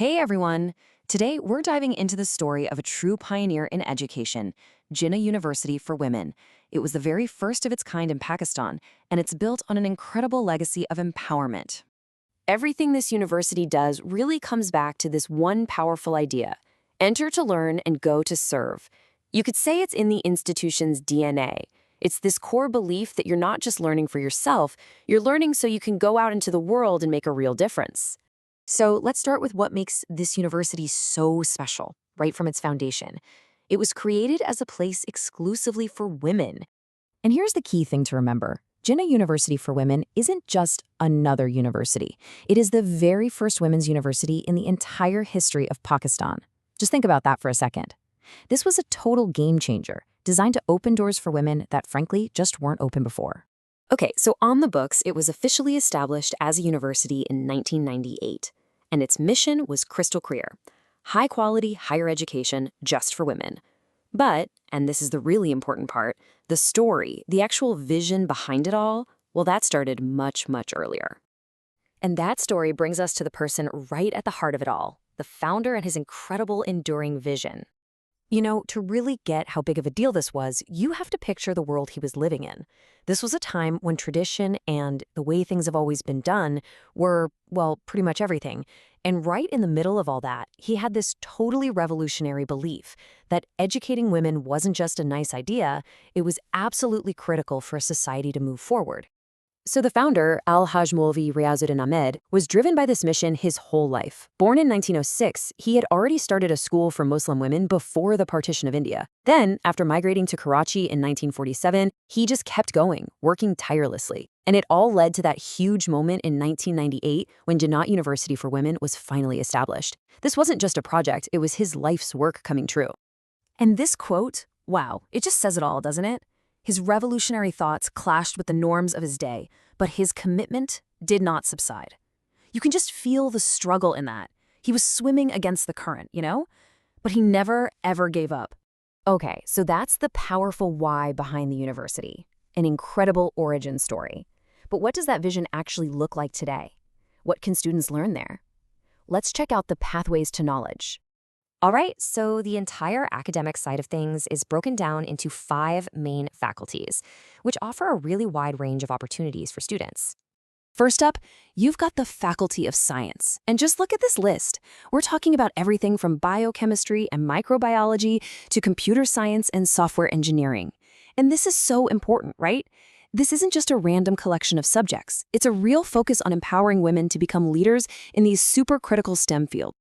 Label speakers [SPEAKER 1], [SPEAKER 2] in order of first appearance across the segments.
[SPEAKER 1] Hey everyone! Today we're diving into the story of a true pioneer in education, Jinnah University for Women. It was the very first of its kind in Pakistan, and it's built on an incredible legacy of empowerment. Everything this university does really comes back to this one powerful idea: enter to learn and go to serve. You could say it's in the institution's DNA. It's this core belief that you're not just learning for yourself, you're learning so you can go out into the world and make a real difference. So let's start with what makes this university so special, right from its foundation. It was created as a place exclusively for women. And here's the key thing to remember. Jinnah University for Women isn't just another university. It is the very first women's university in the entire history of Pakistan. Just think about that for a second. This was a total game changer, designed to open doors for women that frankly just weren't open before. Okay, so on the books, it was officially established as a university in 1998, and its mission was crystal clear: high-quality higher education just for women. But, and this is the really important part, the story, the actual vision behind it all, well, that started much, much earlier. And that story brings us to the person right at the heart of it all, the founder and his incredible enduring vision. You know, to really get how big of a deal this was, you have to picture the world he was living in. This was a time when tradition and the way things have always been done were, well, pretty much everything. And right in the middle of all that, he had this totally revolutionary belief that educating women wasn't just a nice idea, it was absolutely critical for a society to move forward. So the founder, Al-Haj Moulvi Rayazuddin Ahmed, was driven by this mission his whole life. Born in 1906, he had already started a school for Muslim women before the partition of India. Then, after migrating to Karachi in 1947, he just kept going, working tirelessly. And it all led to that huge moment in 1998 when Jinnah University for Women was finally established. This wasn't just a project, it was his life's work coming true. And this quote, wow, it just says it all, doesn't it? His revolutionary thoughts clashed with the norms of his day, but his commitment did not subside. You can just feel the struggle in that. He was swimming against the current, you know? But he never, ever gave up. Okay, so that's the powerful why behind the university. An incredible origin story. But what does that vision actually look like today? What can students learn there? Let's check out the pathways to knowledge. All right, so the entire academic side of things is broken down into 5 main faculties, which offer a really wide range of opportunities for students. First up, you've got the Faculty of Science. And just look at this list. We're talking about everything from biochemistry and microbiology to computer science and software engineering. And this is so important, right? This isn't just a random collection of subjects. It's a real focus on empowering women to become leaders in these super critical STEM fields.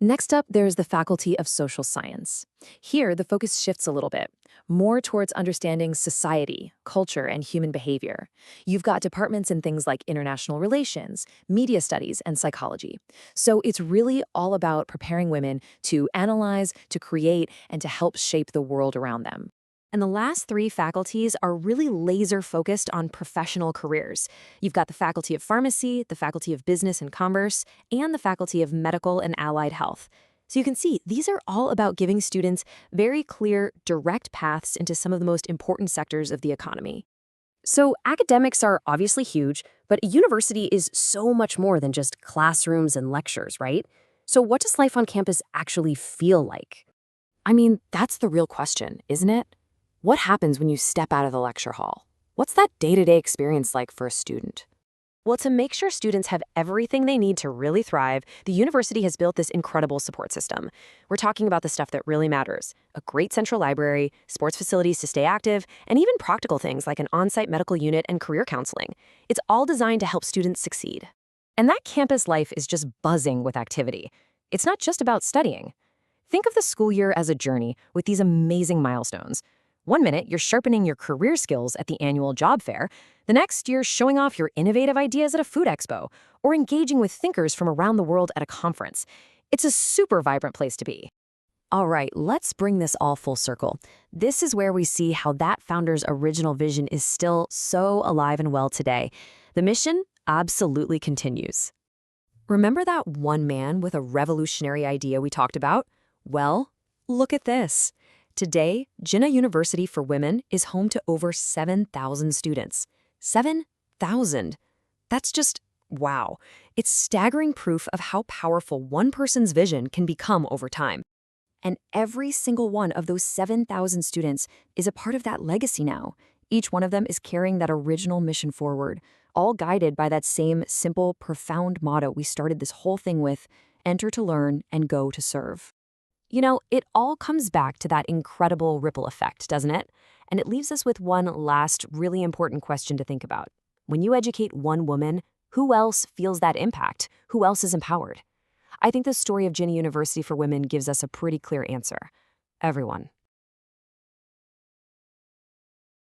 [SPEAKER 1] Next up, there's the Faculty of Social Science. Here, the focus shifts a little bit, more towards understanding society, culture, and human behavior. You've got departments in things like international relations, media studies, and psychology. So it's really all about preparing women to analyze, to create, and to help shape the world around them. And the last 3 faculties are really laser-focused on professional careers. You've got the Faculty of Pharmacy, the Faculty of Business and Commerce, and the Faculty of Medical and Allied Health. So you can see, these are all about giving students very clear, direct paths into some of the most important sectors of the economy. So academics are obviously huge, but a university is so much more than just classrooms and lectures, right? So what does life on campus actually feel like? I mean, that's the real question, isn't it? What happens when you step out of the lecture hall? What's that day-to-day experience like for a student? Well, to make sure students have everything they need to really thrive, the university has built this incredible support system. We're talking about the stuff that really matters: a great central library, sports facilities to stay active, and even practical things like an on-site medical unit and career counseling. It's all designed to help students succeed. And that campus life is just buzzing with activity. It's not just about studying. Think of the school year as a journey with these amazing milestones. One minute, you're sharpening your career skills at the annual job fair. The next, you're showing off your innovative ideas at a food expo or engaging with thinkers from around the world at a conference. It's a super vibrant place to be. All right, let's bring this all full circle. This is where we see how that founder's original vision is still so alive and well today. The mission absolutely continues. Remember that one man with a revolutionary idea we talked about? Well, look at this. Today, Jinnah University for Women is home to over 7,000 students. 7,000. That's just Wow. It's staggering proof of how powerful one person's vision can become over time. And every single one of those 7,000 students is a part of that legacy now. Each one of them is carrying that original mission forward, all guided by that same simple, profound motto we started this whole thing with: enter to learn and go to serve. It all comes back to that incredible ripple effect, doesn't it? And it leaves us with one last really important question to think about. When you educate one woman, who else feels that impact? Who else is empowered? I think the story of Jinnah University for Women gives us a pretty clear answer. Everyone.